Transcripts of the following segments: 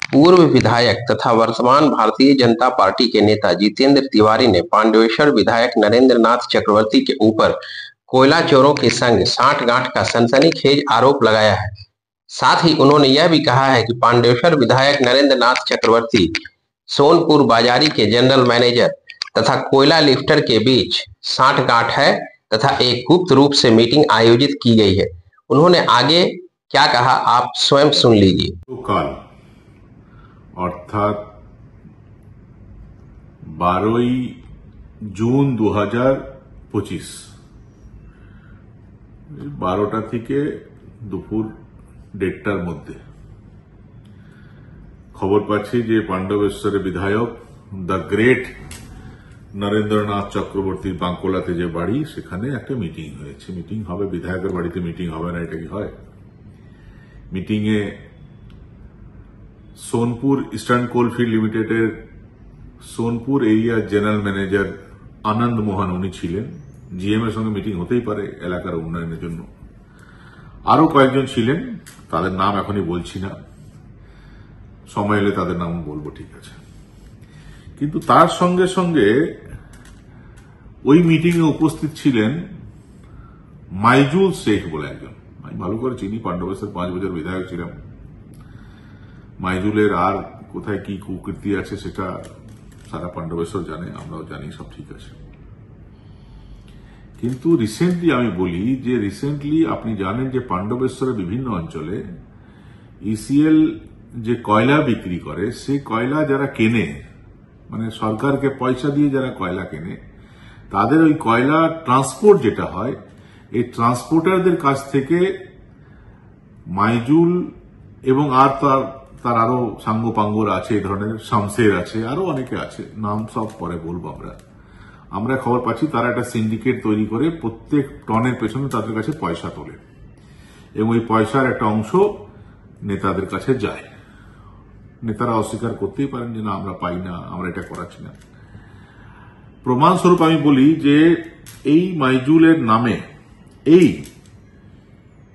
पूर्व विधायक तथा वर्तमान भारतीय जनता पार्टी के नेता जितेंद्र तिवारी ने पांडवेश्वर विधायक नरेंद्र नाथ चक्रवर्ती के ऊपर कोयला चोरों के संग सांठगांठ का सनसनीखेज आरोप लगाया है। साथ ही उन्होंने यह भी कहा है कि पांडवेश्वर विधायक नरेंद्र नाथ चक्रवर्ती सोनपुर बाजारी के जनरल मैनेजर तथा कोयला लिफ्टर के बीच सांठगांठ है तथा एक गुप्त रूप से मीटिंग आयोजित की गई है। उन्होंने आगे क्या कहा, आप स्वयं सुन लीजिए। কাল অর্থাৎ 12ই জুন 2025 12টা থেকে দুপুর 1:30টার মধ্যে খবর পাচ্ছি যে পাণ্ডবেশ্বরের বিধায়ক দ্য গ্রেট নরেন্দ্রনাথ চক্রবর্তীর বাঙ্কোলাতে যে বাড়ি, সেখানে একটা মিটিং হয়েছে। মিটিং হবে, বিধায়কের বাড়িতে মিটিং হবে না, এটা কি হয়? মিটিং এ সোনপুর ইস্টার্ন কোলফিল্ড লিমিটেডের সোনপুর এরিয়া জেনারেল ম্যানেজার আনন্দ মোহন উনি ছিলেন। জিএম এর সঙ্গে মিটিং হতেই পারে এলাকার উন্নয়নের জন্য। আরো কয়েকজন ছিলেন, তাদের নাম এখনই বলছি না, সময় এলে তাদের নাম বলবো, ঠিক আছে। কিন্তু তার সঙ্গে সঙ্গে ওই মিটিং এ উপস্থিত ছিলেন মাইজুল শেখ বলে একজন। আমি ভালো করে চিনি, পাণ্ডবেশ্বর 5 বছর বিধায়ক ছিলাম। মাইজুলের আর কোথায় কি কুকীর্তি আছে সেটা সারা পাণ্ডবেশ্বর জানে, আমরাও জানি, সব ঠিক আছে। কিন্তু রিসেন্টলি আমি বলি যে রিসেন্টলি আপনি জানেন যে পাণ্ডবেশ্বরের বিভিন্ন অঞ্চলে ইসিএল যে কয়লা বিক্রি করে, সেই কয়লা যারা কেনে, মানে সরকারকে পয়সা দিয়ে যারা কয়লা কেনে, তাদের ওই কয়লা ট্রান্সপোর্ট যেটা হয়, এই ট্রান্সপোর্টারদের কাছ থেকে মাইজুল এবং আর তার আরো সাঙ্গপাঙ্গরা আছে, এই ধরনের শামসের আছে, আরো অনেকে আছে, নাম সব পরে বলবো। আমরা খবর পাচ্ছি তারা একটা সিন্ডিকেট তৈরি করে প্রত্যেক টনের পেছনে তাদের কাছে পয়সা তোলে এবং ওই পয়সার একটা অংশ নেতাদের কাছে যায়। নেতারা অস্বীকার করতেই পারেন যে না, আমরা পাই না, আমরা এটা করাচ্ছি না। প্রমাণস্বরূপ আমি বলি যে এই মাইজুলের নামে এই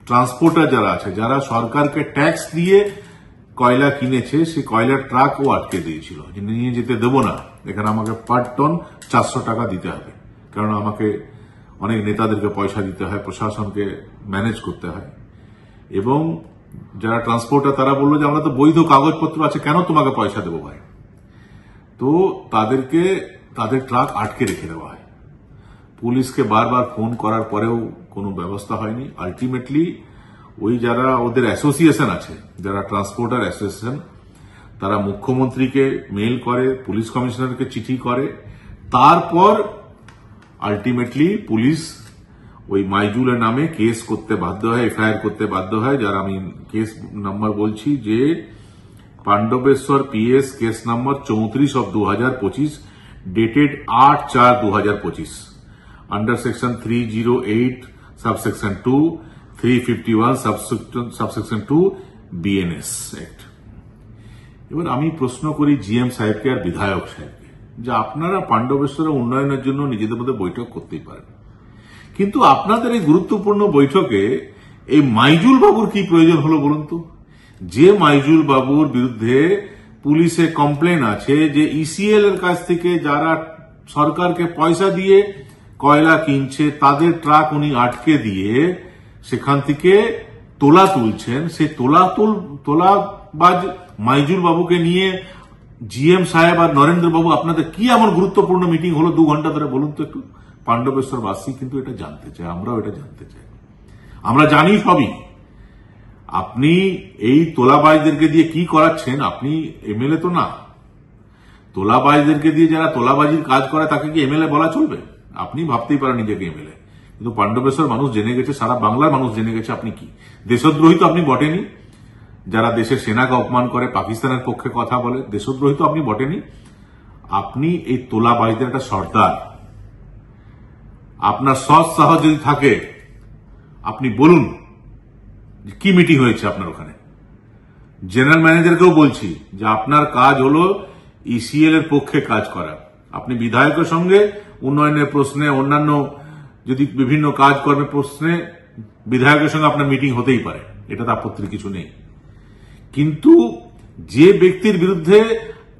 ট্রান্সপোর্টার যারা আছে, যারা সরকারকে ট্যাক্স দিয়ে কয়লা কিনেছে, সেই কয়লার ট্রাক ও আটকে দিয়েছিল যে নিয়ে যেতে দেব না, এখানে আমাকে পার টন 400 টাকা দিতে হবে, কারণ আমাকে অনেক নেতাদেরকে পয়সা দিতে হয়, প্রশাসনকে ম্যানেজ করতে হয়। এবং যারা ট্রান্সপোর্টার তারা বললো যে আমরা তো বৈধ কাগজপত্র আছে, কেন তোমাকে পয়সা দেবো ভাই? তো তাদেরকে তাদের ট্রাক আটকে রেখে দেওয়া হয়। পুলিশকে বারবার ফোন করার পরেও কোনো ব্যবস্থা হয়নি। আলটিমেটলি ওই যারা ওদের অ্যাসোসিয়েশন আছে, যারা ট্রান্সপোর্টার অ্যাসোসিয়েশন, তারা মুখ্যমন্ত্রীকে মেইল করে, পুলিশ কমিশনারকে চিঠি করে, তারপর আলটিমেটলি পুলিশ ওই মাইজুলের নামে কেস করতে বাধ্য হয়, এফআইআর করতে বাধ্য হয়। যার আমি কেস নাম্বার বলছি যে Pandabeswar PS case number 34/2025, dated 8/4/2025, under section 308 subsection 2, 351 subsection 2 BNS act. এবার আমি প্রশ্ন করি জিএম সাহেবকে আর বিধায়ক সাহেবকে যে আপনারা পাণ্ডবেশ্বরের উন্নয়নের জন্য নিজেদের মধ্যে বৈঠক করতেই পারেন, কিন্তু আপনাদের এই গুরুত্বপূর্ণ বৈঠকে এই মাইজুল বাবুর কি প্রয়োজন হলো বলুন তো? যে মাইজুল বাবুর বিরুদ্ধে পুলিশে কমপ্লেন আছে যে ইসিএল এর কাছ থেকে যারা সরকারকে পয়সা দিয়ে কয়লা কিনছে, তাদের ট্রাক উনি আটকে দিয়ে সেখান থেকে তোলা তুলছেন, সেই তোলাবাজ মাইজুল বাবুকে নিয়ে জিএম সাহেব আর নরেন্দ্র বাবু আপনাদের কি এমন গুরুত্বপূর্ণ মিটিং হলো 2 ঘন্টা ধরে বলুন তো একটু? পাণ্ডবেশ্বরবাসী কিন্তু এটা জানতে চায়, আমরাও এটা জানতে চাই। আমরা জানি সবই। আপনি এই তোলাবাজদেরকে দিয়ে কি করাচ্ছেন? আপনি এমএলএ তো না। তোলাবাজদেরকে দিয়ে যারা তোলাবাজির কাজ করে তাকে কি এমএলএ বলা চলবে? আপনি ভাবতেই পারেন নিজেকে এমএলএ, কিন্তু পাণ্ডবেশ্বর মানুষ জেনে গেছে, সারা বাংলার মানুষ জেনে গেছে আপনি কি দেশদ্রোহী। তো আপনি বটেনি। যারা দেশের সেনাকে অপমান করে, পাকিস্তানের পক্ষে কথা বলে, দেশদ্রোহী তো আপনি বটেনি। আপনি এই তোলাবাজদের একটা সর্দার। আপনার সৎ সাহস যদি থাকে আপনি বলুন কি মিটিং হয়েছে আপনার ওখানে। জেনারেল ম্যানেজারকেও বলছি যে আপনার কাজ হলো ইসিএল এর পক্ষে কাজ করা। আপনি বিধায়কের সঙ্গে উন্নয়নের প্রশ্নে, অন্যান্য যদি বিভিন্ন কাজকর্মের প্রশ্নে বিধায়কের সঙ্গে আপনার মিটিং হতেই পারে, এটা তো আপত্তির কিছু নেই, কিন্তু যে ব্যক্তির বিরুদ্ধে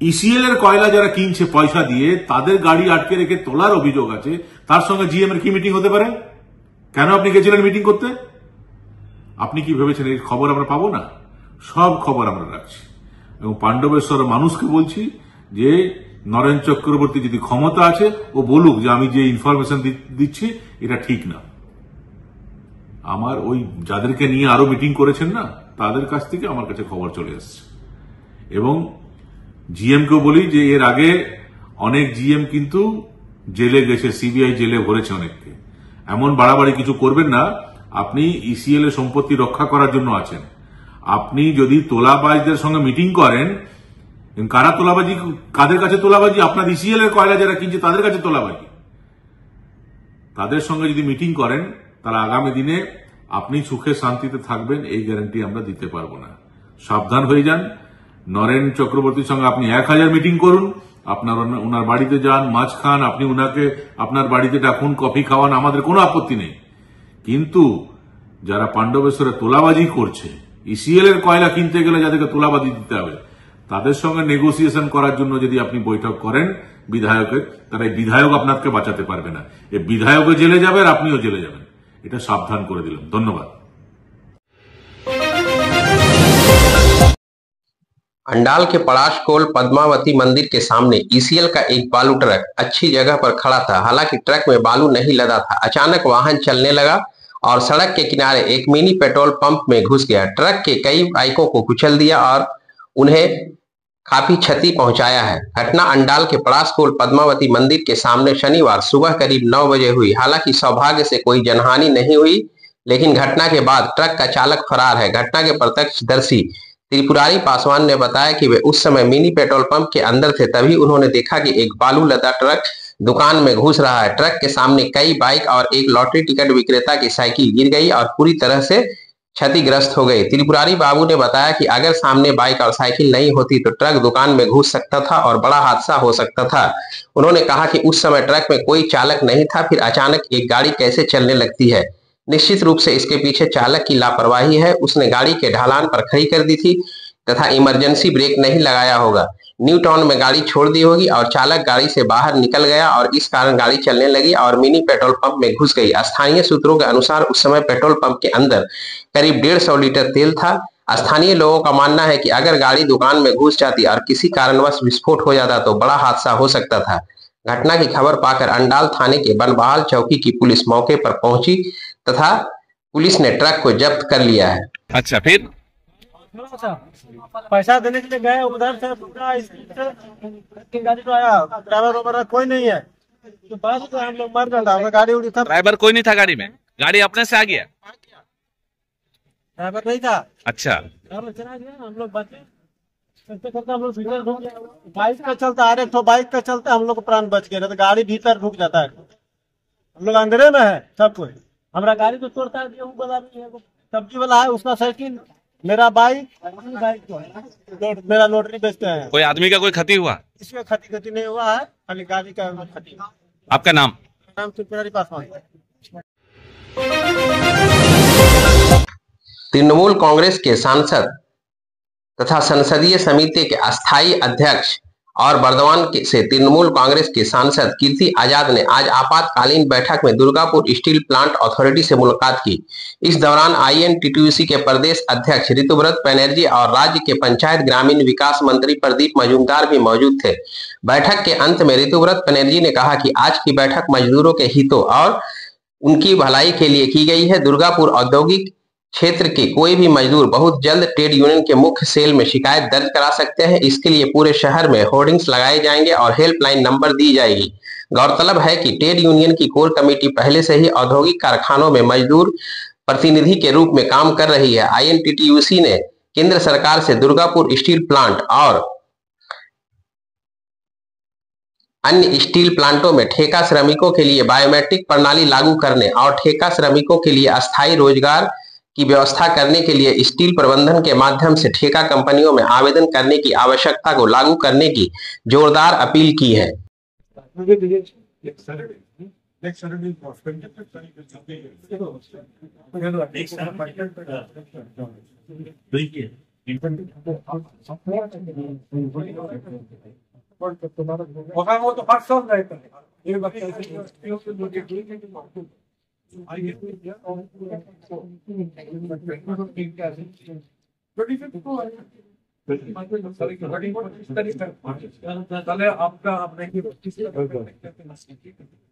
ইসিএল এর কয়লা যারা কিনছে পয়সা দিয়ে তাদের গাড়ি আটকে রেখে তোলার অভিযোগ আছে, তার সঙ্গে জিএম এর কি মিটিং হতে পারে? কেন আপনি গেছিলেন মিটিং করতে? আপনি কি ভেবেছেন এই খবর আমরা পাবো না? সব খবর আমরা রাখছি এবং পাণ্ডবেশ্বর মানুষকে বলছি যে নরেন চক্রবর্তী যদি ক্ষমতা আছে ও বলুক যে আমি যে ইনফরমেশন দিচ্ছি এটা ঠিক না। আমার ওই যাদেরকে নিয়ে আরো মিটিং করেছেন না তাদের কাছ থেকে আমার কাছে খবর চলে আসছে এবং জিএম কেও বলি যে এর আগে অনেক জিএম কিন্তু জেলে গেছে, সিবিআই জেলে ভরেছে অনেককে। এমন বাড়াবাড়ি কিছু করবেন না। আপনি ইসিএল এর সম্পত্তি রক্ষা করার জন্য আছেন। আপনি যদি তোলাবাজদের সঙ্গে মিটিং করেন, কারা তোলাবাজি, কাদের কাছে তোলাবাজি? আপনার ইসিএল এর কয়লা যারা কিনছে তাদের কাছে তোলাবাজি। তাদের সঙ্গে যদি মিটিং করেন তাহলে আগামী দিনে আপনি সুখে শান্তিতে থাকবেন এই গ্যারান্টি আমরা দিতে পারবো না। সাবধান হয়ে যান। নরেন চক্রবর্তীর সঙ্গে আপনি 1000 মিটিং করুন, আপনার ওনার বাড়িতে যান, মাছ খান, আপনি উনাকে আপনার বাড়িতে ডাকুন, কফি খাওয়ান, আমাদের কোনো আপত্তি নেই। কিন্তু যারা পাণ্ডবেশ্বরে তোলাবাজি করছে, ইসিএল এর কয়লা কিনতে গেলে যাদেরকে তোলাবাজি দিতে হবে তাদের সঙ্গে নেগোসিয়েশন করার জন্য যদি আপনি বৈঠক করেন বিধায়কের, তাহলে এই বিধায়ক আপনাকে বাঁচাতে পারবে না। এই বিধায়কও জেলে যাবে আর আপনিও জেলে যাবেন। এটা সাবধান করে দিলাম। ধন্যবাদ। अंडाल के पड़ाशकोल पद्मावती मंदिर के सामने ईसीएल का एक बालू ट्रक अच्छी जगह पर खड़ा था। हालांकि ट्रक में बालू नहीं लदा था। अचानक वाहन चलने लगा और सड़क के किनारे एक मिनी पेट्रोल पंप में घुस गया। ट्रक के कई बाइकों को कुचल दिया और उन्हें काफी क्षति पहुंचाया है। घटना अंडाल के पड़ाशकोल पद्मावती मंदिर के सामने शनिवार सुबह करीब 9 बजे हुई। हालांकि सौभाग्य से कोई जनहानि नहीं हुई, लेकिन घटना के बाद ट्रक का चालक फरार है। घटना के प्रत्यक्षदर्शी त्रिपुरारी पासवान ने बताया कि वे उस समय मिनी पेट्रोल पंप के अंदर थे। तभी उन्होंने देखा कि एक बालू लदा ट्रक दुकान में घुस रहा है। ट्रक के सामने कई बाइक और एक लॉटरी टिकट विक्रेता की साइकिल गिर गई और पूरी तरह से क्षतिग्रस्त हो गई। त्रिपुरारी बाबू ने बताया कि अगर सामने बाइक और साइकिल नहीं होती तो ट्रक दुकान में घुस सकता था और बड़ा हादसा हो सकता था। उन्होंने कहा कि उस समय ट्रक में कोई चालक नहीं था, फिर अचानक एक गाड़ी कैसे चलने लगती है। निश्चित रूप से इसके पीछे चालक की लापरवाही है। उसने गाड़ी के ढलान पर खड़ी कर दी थी तथा इमरजेंसी ब्रेक नहीं लगाया होगा। न्यू टाउन में गाड़ी छोड़ दी होगी और चालक गाड़ी से बाहर निकल गया और इस कारण गाड़ी चलने लगी और मिनी पेट्रोल पंप में घुस गई। स्थानीय सूत्रों के अनुसार उस समय पेट्रोल पंप के अंदर करीब 150 लीटर तेल था। स्थानीय लोगों का मानना है कि अगर गाड़ी दुकान में घुस जाती और किसी कारणवश विस्फोट हो जाता तो बड़ा हादसा हो सकता था। घटना की खबर पाकर अंडाल थाने के बनबहाल चौकी की पुलिस मौके पर पहुंची तथा पुलिस ने ट्रक को जब्त कर लिया है। अच्छा, फिर पैसा देने के लिए गए उधर से गाड़ी तो आया, ड्राइवर वगैरह कोई नहीं है तो बस तो हम लोग मर गए। गाड़ी उड़ी था, ड्राइवर कोई नहीं था गाड़ी में? गाड़ी अपने से आ गया? ड्राइवर नहीं था। अच्छा, चला गया, हम लोग बचे। हम लोग भीतर ढुक गए। बाइक का चलता, अरे तो बाइक का चलता हम लोग प्राण बच गए, तो गाड़ी भीतर ढुक जाता है। हम लोग अंधेरे में है सब कोई। हमारा गाड़ी तो तोड़ता है, सब्जी वाला है, उसका साइकिल, मेरा बाइक मेरा लोटरी बेचते हैं। कोई आदमी का कोई क्षति हुआ? इसमें क्षति नहीं हुआ है, खाली गाड़ी का क्षति। आपका नाम? नाम त्रिपुरारी पासवान। तृणमूल कांग्रेस के सांसद तथा संसदीय समिति के अस्थायी अध्यक्ष और बर्दवान से तृणमूल कांग्रेस के सांसद कीर्ति आजाद ने आज आपातकालीन बैठक में दुर्गापुर स्टील प्लांट अथॉरिटी से मुलाकात की। इस दौरान आईएनटीटीयूसी के प्रदेश अध्यक्ष ऋतुव्रत बनर्जी और राज्य के पंचायत ग्रामीण विकास मंत्री प्रदीप मजूमदार भी मौजूद थे। बैठक के अंत में ऋतुव्रत बनर्जी ने कहा कि आज की बैठक मजदूरों के हितों और उनकी भलाई के लिए की गई है। दुर्गापुर औद्योगिक क्षेत्र के कोई भी मजदूर बहुत जल्द ट्रेड यूनियन के मुख्य सेल में शिकायत दर्ज करा सकते हैं। इसके लिए पूरे शहर में होर्डिंग्स लगाए जाएंगे और हेल्पलाइन नंबर दी जाएगी। गौरतलब है कि ट्रेड यूनियन की कोर कमेटी पहले से ही औद्योगिक कारखानों में मजदूर प्रतिनिधि के रूप में काम कर रही है। आईएनटीटीयूसी ने केंद्र सरकार से दुर्गापुर स्टील प्लांट और अन्य स्टील प्लांटों में ठेका श्रमिकों के लिए बायोमेट्रिक प्रणाली लागू करने और ठेका श्रमिकों के लिए अस्थायी रोजगार की व्यवस्था करने के लिए स्टील प्रबंधन के माध्यम से ठेका कंपनियों में आवेदन करने की आवश्यकता को लागू करने की जोरदार अपील की है।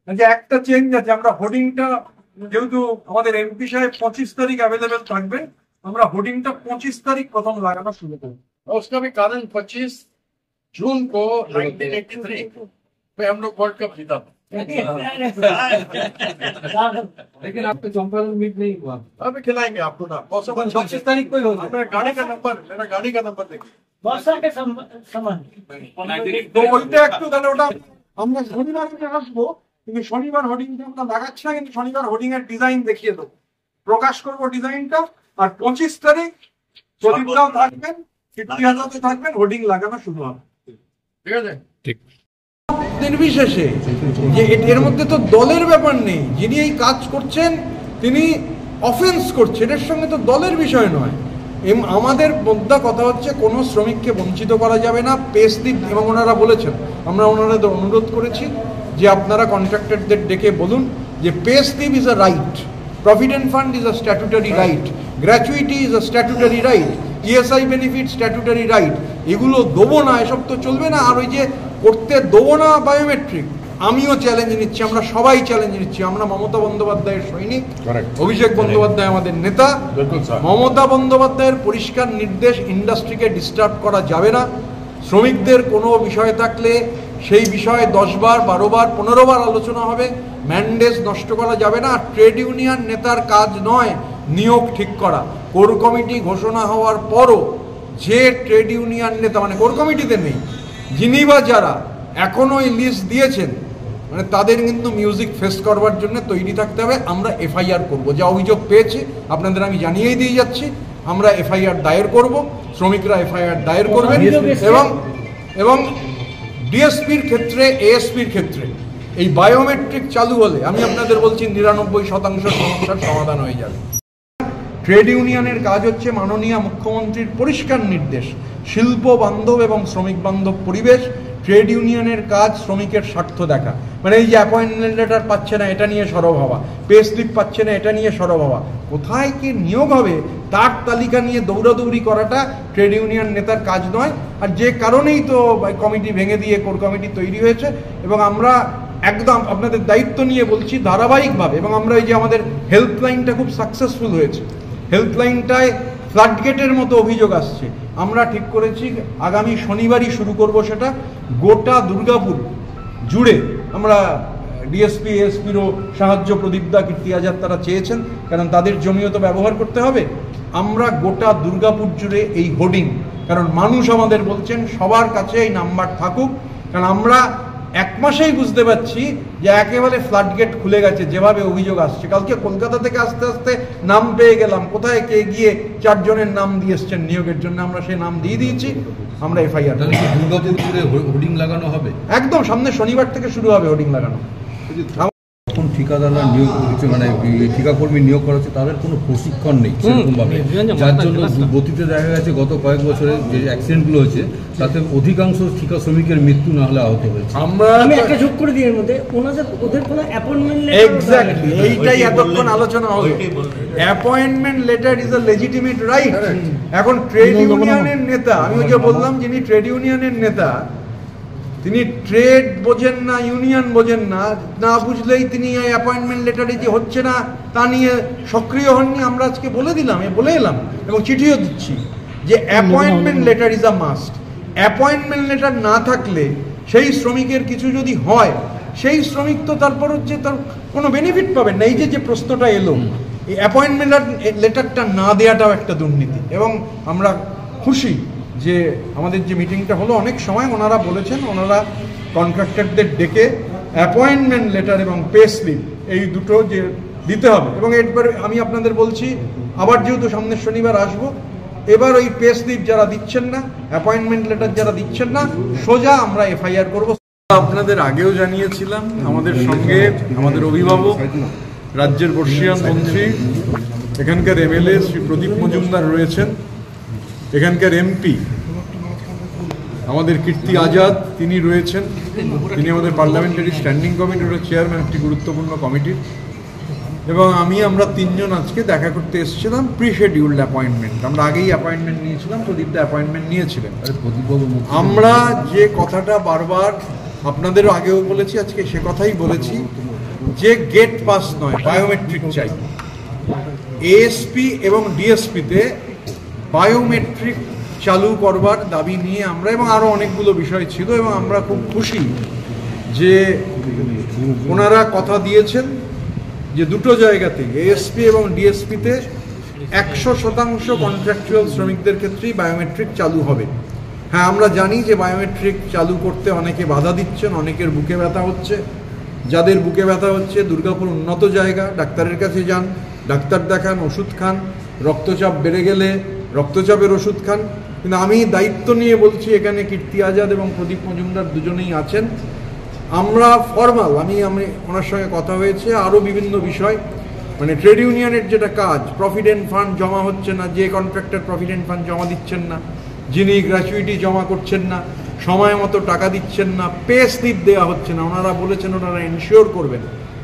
তাহলে একটা চেঞ্জ আছে, আমরা হোর্ডিংটা যেহেতু আমাদের এমপি সাহেব 25 तारीख अवेलेबल থাকবে, আমরা হোর্ডিংটা 25 तारीख প্রথম লাগানো শুরু করব। उसका भी कारण 25 जून को 1983 में हम लोग वर्ल्ड कप जीता था। लेकिन आपका चंपारण मीट नहीं हुआ। अभी खिलाएंगे आपको ना, 25 तारीख को ही होगा। मेरा गाड़ी का नंबर देखिए। वर्षा के समय তো ওইটা একটু তাহলে ওটা আমরা শনিবার আসবো, কিন্তু শনিবার হোর্ডিংটা আমরা লাগাচ্ছি না, কিন্তু শনিবার হোর্ডিং এর ডিজাইন দেখিয়ে দেবো, প্রকাশ করবো ডিজাইনটা। আর 25 তারিখ প্রদীপরাও থাকবেন, কীর্তিহাজাতে থাকবেন, হোর্ডিং লাগানো শুরু হবে। ঠিক আছে, নির্বিশেষে যে এর মধ্যে তো দলের ব্যাপার নেই, যিনি এই কাজ করছেন তিনি অফেন্স করছেন, এর সঙ্গে তো দলের বিষয় নয়। আমাদের মুদ্রা কথা হচ্ছে কোনো শ্রমিককে বঞ্চিত করা যাবে না, পে স্লিপ, এবং ওনারা বলেছেন, আমরা ওনাদের অনুরোধ করেছি যে আপনারা কন্ট্রাক্টরদের ডেকে বলুন যে pay slip is a right, provident fund is a statutory right, gratuity is a statutory right, ESI benefit statutory right, এগুলো দেবো না, এসব তো চলবে না। আর ওই যে করতে দেবো না বায়োমেট্রিক, আমিও চ্যালেঞ্জ নিচ্ছি, আমরা সবাই চ্যালেঞ্জ নিচ্ছি। আমরা মমতা বন্দ্যোপাধ্যায়ের সৈনিক, অভিষেক বন্দ্যোপাধ্যায় আমাদের নেতা। মমতা বন্দ্যোপাধ্যায়ের পরিষ্কার নির্দেশ, ইন্ডাস্ট্রিকে ডিস্টার্ব করা যাবে না। শ্রমিকদের কোনো বিষয় থাকলে সেই বিষয়ে 10 বার 12 বার 15 বার আলোচনা হবে, ম্যান্ডেজ নষ্ট করা যাবে না। আর ট্রেড ইউনিয়ন নেতার কাজ নয় নিয়োগ ঠিক করা। কোর কমিটি ঘোষণা হওয়ার পরও যে ট্রেড ইউনিয়ন নেতা, মানে কোর কমিটিতে নেই, যিনি বা যারা এখনো এই লিস্ট দিয়েছেন, মানে তাদের কিন্তু মিউজিক ফেস করবার জন্য তৈরি থাকতে হবে। আমরা এফআইআর করব, যা অভিযোগ পেয়েছি আপনাদের আমি জানিয়েই দিয়ে যাচ্ছি, আমরা এফআইআর দায়ের করব, শ্রমিকরা এফআইআর দায়ের করবেন, এবং ডিএসপির ক্ষেত্রে, এএসপির ক্ষেত্রে এই বায়োমেট্রিক চালু হলে আমি আপনাদের বলছি 99% সমস্যার সমাধান হয়ে যাবে। ট্রেড ইউনিয়নের কাজ হচ্ছে মাননীয় মুখ্যমন্ত্রীর পরিষ্কার নির্দেশ, শিল্প বান্ধব এবং শ্রমিক বান্ধব পরিবেশ। ট্রেড ইউনিয়নের কাজ শ্রমিকের স্বার্থ দেখা, মানে এই যে অ্যাপয়েন্টমেন্ট লেটার পাচ্ছে না এটা নিয়ে সরব হওয়া, পে স্লিপ পাচ্ছে না এটা নিয়ে সরব হওয়া, কোথায় কি নিয়োগ হবে তার তালিকা নিয়ে দৌড়াদৌড়ি করাটা ট্রেড ইউনিয়ন নেতার কাজ নয়। আর যে কারণেই তো কমিটি ভেঙে দিয়ে কোর কমিটি তৈরি হয়েছে, এবং আমরা একদম আপনাদের দায়িত্ব নিয়ে বলছি ধারাবাহিকভাবে। এবং আমরা এই যে আমাদের হেল্পলাইনটা খুব সাকসেসফুল হয়েছে, হেল্পলাইনটায় ফ্লাডগেটের মতো অভিযোগ আসছে, আমরা ঠিক করেছি আগামী শনিবারই শুরু করব সেটা। গোটা দুর্গাপুর জুড়ে আমরা ডিএসপি এএসপিরও সাহায্য, প্রদীপদা, কীর্তিহাজার তারা চেয়েছেন, কারণ তাদের জমিও তো ব্যবহার করতে হবে। আমরা গোটা দুর্গাপুর জুড়ে এই হোর্ডিং, কারণ মানুষ আমাদের বলছেন সবার কাছে এই নাম্বার থাকুক, কারণ আমরা 1 মাসেই বুঝতে পারছি যে একেবারে ফ্লাডগেট খুলে গেছে, যেভাবে অভিযোগ আসছে। কালকে কলকাতা থেকে আস্তে আস্তে নাম পেয়ে গেলাম, কোথায় কে গিয়ে 4 জনের নাম দিয়ে এসছেন নিয়োগের জন্য, আমরা সেই নাম দিয়ে দিয়েছি। আমরা এফআইআর দুর্গাপুর জুড়ে হোর্ডিং লাগানো হবে, একদম সামনে শনিবার থেকে শুরু হবে হোর্ডিং লাগানো। এখন ঠিকাদাররা নিয়োগ করছে, মানে ঠিকাকর্মী নিয়োগ করা হচ্ছে, তাদের কোনো প্রশিক্ষণ নেই সেরকমভাবে, যার জন্য গতিতে দেখা গেছে গত কয়েক বছরে যে অ্যাক্সিডেন্টগুলো হয়েছে তাতে অধিকাংশ ঠিকা শ্রমিকের মৃত্যু না হলে আহত হয়েছে। আমি একটা যোগ করে দিই এর মধ্যে, ওদের কোনো অ্যাপয়েন্টমেন্ট লেটার, এক্স্যাক্টলি এইটাই এতক্ষণ আলোচনা হলো। Appointment letter is a legitimate right. এখন ট্রেড ইউনিয়নের নেতা, আমি ওই যে বললাম যিনি ট্রেড ইউনিয়নের নেতা, তিনি ট্রেড বোঝেন না, ইউনিয়ন বোঝেন না, না বুঝলেই তিনি অ্যাপয়েন্টমেন্ট লেটারে যে হচ্ছে না তা নিয়ে সক্রিয় হননি। আমরা আজকে বলে দিলাম, বলে এলাম এবং চিঠিও দিচ্ছি যে appointment letter is a must. Appointment letter না থাকলে সেই শ্রমিকের কিছু যদি হয়, সেই শ্রমিক তো তারপর হচ্ছে তার কোনো বেনিফিট পাবেন না। এই যে প্রশ্নটা এলো, এই অ্যাপয়েন্টমেন্ট লেটারটা না দেওয়াটাও একটা দুর্নীতি। এবং আমরা খুশি যে আমাদের যে মিটিংটা হলো, অনেক সময় ওনারা বলেছেন ওনারা কন্ট্রাক্টরদের ডেকে অ্যাপয়েন্টমেন্ট লেটার এবং পে স্লিপ এই দুটো যে দিতে হবে। এবং এরপরে আমি আপনাদের বলছি, আবার যেহেতু সামনের শনিবার আসবো, এবার ওই পে স্লিপ যারা দিচ্ছেন না, অ্যাপয়েন্টমেন্ট লেটার যারা দিচ্ছেন না, সোজা আমরা এফআইআর করবো। আপনাদের আগেও জানিয়েছিলাম, আমাদের সঙ্গে আমাদের অভিভাবক, রাজ্যের বর্ষীয়ান মন্ত্রী, এখানকার এমএলএ শ্রী প্রদীপ মজুমদার রয়েছেন। এখানকার এমপি আমাদের কীর্তি আজাদ তিনি রয়েছেন, তিনি আমাদের পার্লামেন্টারি স্ট্যান্ডিং কমিটির চেয়ারম্যান, একটি গুরুত্বপূর্ণ কমিটির, এবং আমরা তিনজন আজকে দেখা করতে এসেছিলাম প্রি শিডিউলড অ্যাপয়েন্টমেন্ট। আমরা আগেই অ্যাপয়েন্টমেন্ট নিয়েছিলাম, প্রদীপদা অ্যাপয়েন্টমেন্ট নিয়েছিলেন। আমরা যে কথাটা বারবার আপনাদেরও আগেও বলেছি, আজকে সে কথাই বলেছি যে গেট পাস নয়, বায়োমেট্রিক চাই। এএসপি এবং ডিএসপিতে বায়োমেট্রিক চালু করবার দাবি নিয়ে আমরা, এবং আরও অনেকগুলো বিষয় ছিল, এবং আমরা খুব খুশি যে ওনারা কথা দিয়েছেন যে দুটো জায়গাতেই এএসপি এবং ডিএসপিতে 100% কন্ট্রাকচুয়াল শ্রমিকদের ক্ষেত্রেই বায়োমেট্রিক চালু হবে। হ্যাঁ, আমরা জানি যে বায়োমেট্রিক চালু করতে অনেকে বাধা দিচ্ছেন, অনেকের বুকে ব্যথা হচ্ছে। যাদের বুকে ব্যথা হচ্ছে, দুর্গাপুর উন্নত জায়গা, ডাক্তারের কাছে যান, ডাক্তার দেখান, ওষুধ খান, রক্তচাপ বেড়ে গেলে রক্তচাপের ওষুধ খান। কিন্তু আমি দায়িত্ব নিয়ে বলছি, এখানে কীর্তি আজাদ এবং প্রদীপ মজুমদার দুজনেই আছেন, আমরা ফর্মাল, আমি ওনার সঙ্গে কথা হয়েছে আরও বিভিন্ন বিষয়, মানে ট্রেড ইউনিয়নের যেটা কাজ, প্রভিডেন্ট ফান্ড জমা হচ্ছে না, যে কন্ট্রাক্টর প্রভিডেন্ট ফান্ড জমা দিচ্ছেন না, যিনি গ্র্যাচুইটি জমা করছেন না, সময় মতো টাকা দিচ্ছেন না, পে স্লিপ দেওয়া হচ্ছে না, ওনারা বলেছেন ওনারা এনশিওর করবেন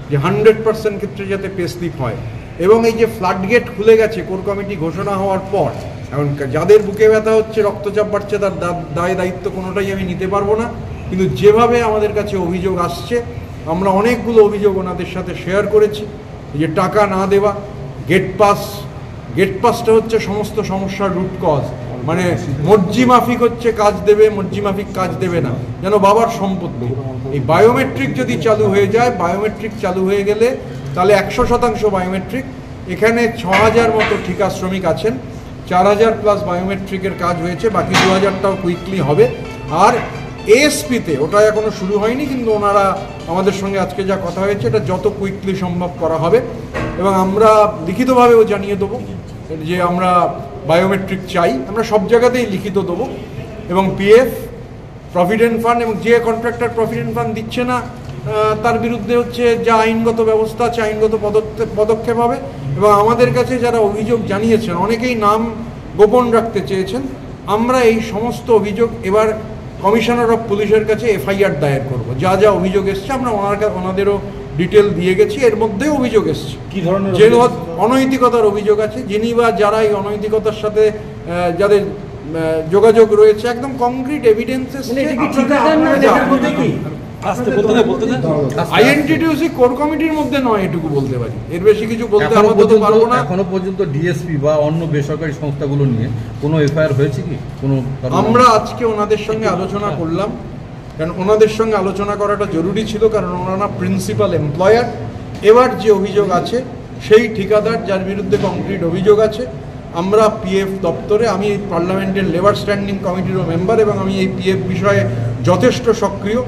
যে 100% ক্ষেত্রে যাতে পে স্লিপ হয়। এবং এই যে ফ্লাড গেট খুলে গেছে কোর কমিটি ঘোষণা হওয়ার পর, এখন যাদের বুকে ব্যথা হচ্ছে, রক্তচাপ বাড়ছে, তার দায় দায়িত্ব কোনোটাই আমি নিতে পারবো না, কিন্তু যেভাবে আমাদের কাছে অভিযোগ আসছে, আমরা অনেকগুলো অভিযোগ ওনাদের সাথে শেয়ার করেছি। যে টাকা না দেওয়া, গেট পাসটা হচ্ছে সমস্ত সমস্যার রুট কজ, মানে মর্জি মাফিক হচ্ছে কাজ দেবে, মর্জি মাফিক কাজ দেবে না, যেন বাবার সম্পত্তি। এই বায়োমেট্রিক যদি চালু হয়ে যায়, বায়োমেট্রিক চালু হয়ে গেলে তাহলে 100% বায়োমেট্রিক। এখানে 6000 মতো ঠিকা শ্রমিক আছেন, 4000 প্লাস বায়োমেট্রিকের কাজ হয়েছে, বাকি 2000টাও কুইকলি হবে। আর এএসপিতে ওটা এখনো শুরু হয়নি, কিন্তু ওনারা আমাদের সঙ্গে আজকে যা কথা হয়েছে এটা যত কুইকলি সম্ভব করা হবে, এবং আমরা লিখিতভাবেও জানিয়ে দেবো যে আমরা বায়োমেট্রিক চাই, আমরা সব জায়গাতেই লিখিত দেবো। এবং পিএফ, প্রভিডেন্ট ফান্ড, এবং যে কন্ট্রাক্টর প্রভিডেন্ট ফান্ড দিচ্ছে না তার বিরুদ্ধে হচ্ছে যা আইনগত ব্যবস্থা আছে, আইনগত পদক্ষেপ হবে। এবং আমাদের কাছে যারা অভিযোগ জানিয়েছেন, অনেকেই নাম গোপন রাখতে চেয়েছেন, আমরা এই সমস্ত অভিযোগ এবার কমিশনার অফ পুলিশের কাছে এফআইআর দায়ের করব। যা যা অভিযোগ এসছে আমরা ওনাদেরও ডিটেল দিয়ে গেছি, এর মধ্যেও অভিযোগ এসছে কি ধরনের, যে অনৈতিকতার অভিযোগ আছে, যিনি বা যারা এই অনৈতিকতার সাথে যাদের যোগাযোগ রয়েছে, একদম কংক্রিট এভিডেন্স এসছে। আইএনটিটিউসি কোর কমিটির মধ্যে নয়, এটুকু বলতে পারি, এর বেশি কিছু বলতে পারবো না। এখনো পর্যন্ত ডিএসপি বা অন্য বেসরকারি সংস্থাগুলো নিয়ে কোনো এফআইআর হয়েছে কি? আমরা আজকে ওনাদের সঙ্গে আলোচনা করলাম, কারণ ওনাদের সঙ্গে আলোচনা করাটা জরুরি ছিল, কারণ ওনারা প্রিন্সিপাল এমপ্লয়ার। এবার যে অভিযোগ আছে, সেই ঠিকাদার যার বিরুদ্ধে কংক্রিট অভিযোগ আছে, আমরা পিএফ দপ্তরে, আমি পার্লামেন্টের লেবার স্ট্যান্ডিং কমিটিরও মেম্বার, এবং আমি এই পিএফ বিষয়ে যথেষ্ট সক্রিয়।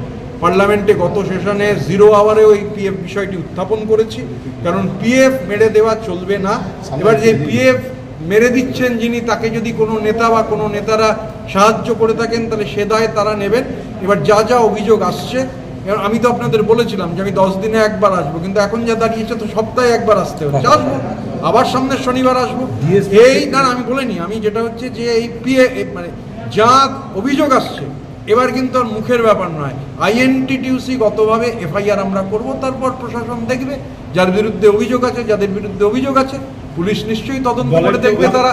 পার্লামেন্টে গত সেশনে 0 আওয়ারেও এই পিএফ বিষয়টি উত্থাপন করেছি, কারণ পিএফ মেরে দেওয়া চলবে না। এবার যে পিএফ মেরে দিচ্ছেন যিনি, তাকে যদি কোনো নেতা বা কোনো নেতারা সাহায্য করে থাকেন, তাহলে সে দায় তারা নেবেন। এবার যা যা অভিযোগ আসছে, আমি তো আপনাদের বলেছিলাম যে আমি 10 দিনে একবার আসবো, কিন্তু এখন যা দাঁড়িয়েছে তো সপ্তাহে একবার আসতে হচ্ছে। আসবো, আবার সামনের শনিবার আসবো। এই না, আমি বলিনি, আমি যেটা হচ্ছে যে এই মানে যা অভিযোগ আসছে, এবার কিন্তু আর মুখের ব্যাপার নয়, আইএনটিটিউসি গতভাবে এফআইআর আমরা করব, তারপর প্রশাসন দেখবে যার বিরুদ্ধে অভিযোগ আছে, যাদের বিরুদ্ধে অভিযোগ আছে পুলিশ নিশ্চয়ই তদন্ত করে দেখবে। তারা